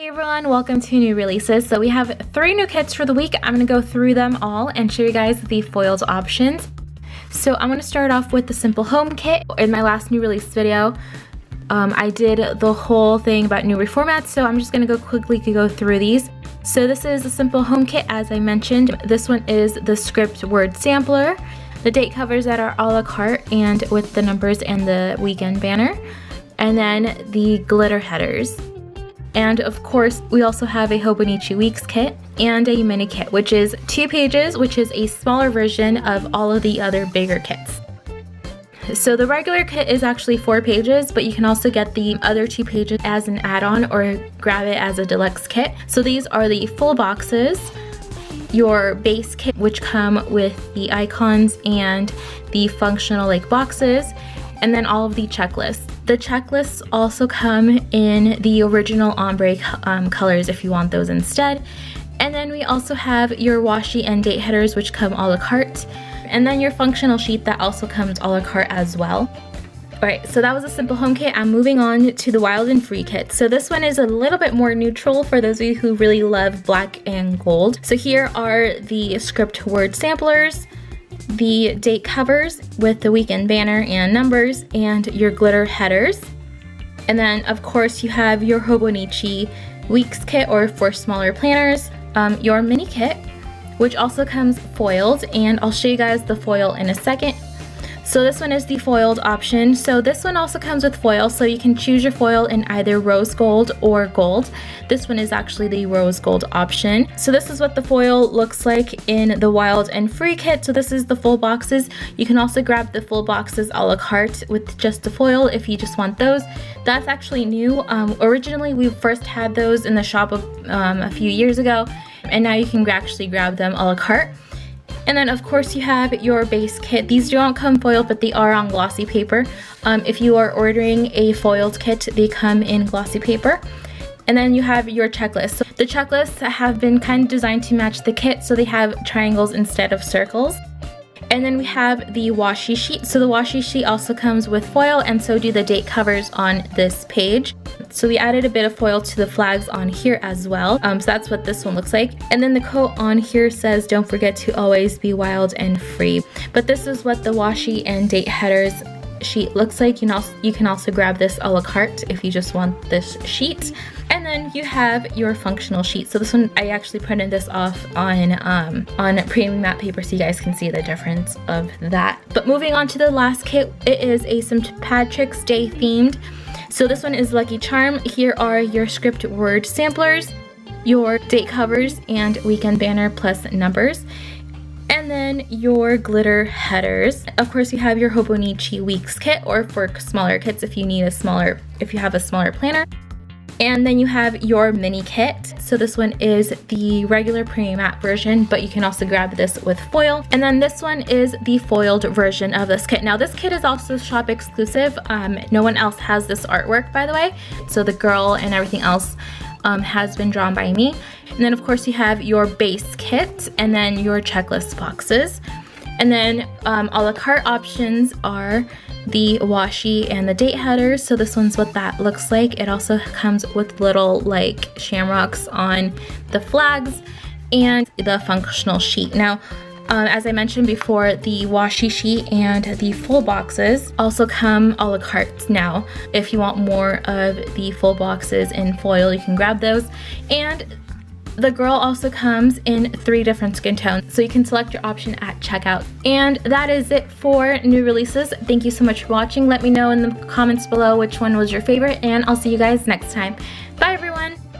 Hey everyone, welcome to new releases. So we have 3 new kits for the week. I'm going to go through them all and show you guys the foiled options. So I'm going to start off with the Simple Home kit. In my last new release video, I did the whole thing about new reformats, so I'm just going to quickly go through these. So this is the Simple Home kit, as I mentioned. This one is the script word sampler, the date covers that are a la carte and with the numbers and the weekend banner, and then the glitter headers. And of course, we also have a Hobonichi Weeks kit and a mini kit, which is 2 pages, which is a smaller version of all of the other bigger kits. So the regular kit is actually 4 pages, but you can also get the other 2 pages as an add-on or grab it as a deluxe kit. So these are the full boxes, your base kit, which come with the icons and the functional boxes, and then all of the checklists. The checklists also come in the original ombre colors if you want those instead. And then we also have your washi and date headers, which come a la carte. And then your functional sheet that also comes a la carte as well. Alright, so that was a Simple Home kit. I'm moving on to the Wild and Free kit. So this one is a little bit more neutral for those of you who really love black and gold. So here are the script word samplers, the date covers with the weekend banner and numbers, and your glitter headers. And then of course you have your Hobonichi Weeks kit, or for smaller planners, your mini kit, which also comes foiled, and I'll show you guys the foil in a second. So this one is the foiled option. So this one also comes with foil, so you can choose your foil in either rose gold or gold. This one is actually the rose gold option. So this is what the foil looks like in the Wild and Free kit. So this is the full boxes. You can also grab the full boxes a la carte with just the foil if you just want those. That's actually new. Originally we first had those in the shop a few years ago, and now you can actually grab them a la carte. And then of course you have your base kit. These don't come foiled, but they are on glossy paper. If you are ordering a foiled kit, they come in glossy paper. And then you have your checklist. So the checklists have been kind of designed to match the kit, so they have triangles instead of circles. And then we have the washi sheet. So the washi sheet also comes with foil, and so do the date covers on this page. So we added a bit of foil to the flags on here as well. So that's what this one looks like. And then the quote on here says, "Don't forget to always be wild and free." But this is what the washi and date headers sheet looks like. You can also grab this a la carte if you just want this sheet. And then you have your functional sheet. So this one, I actually printed this off on premium matte paper so you guys can see the difference of that. But moving on to the last kit, it is a St. Patrick's Day themed. So this one is Lucky Charm. Here are your script word samplers, your date covers and weekend banner plus numbers, and then your glitter headers. Of course, you have your Hobonichi Weeks kit, or for smaller kits if you have a smaller planner. And then you have your mini kit. So this one is the regular premium matte version, but you can also grab this with foil. And then this one is the foiled version of this kit. Now this kit is also shop exclusive. No one else has this artwork, by the way. So the girl and everything else has been drawn by me. And then of course you have your base kit and then your checklist boxes. And then a la carte options are the washi and the date headers. So this one's what that looks like. It also comes with little shamrocks on the flags and the functional sheet. Now, as I mentioned before, the washi sheet and the full boxes also come a la carte now. If you want more of the full boxes in foil, you can grab those. And the girl also comes in 3 different skin tones, so you can select your option at checkout. And that is it for new releases. Thank you so much for watching. Let me know in the comments below which one was your favorite, and I'll see you guys next time. Bye everyone!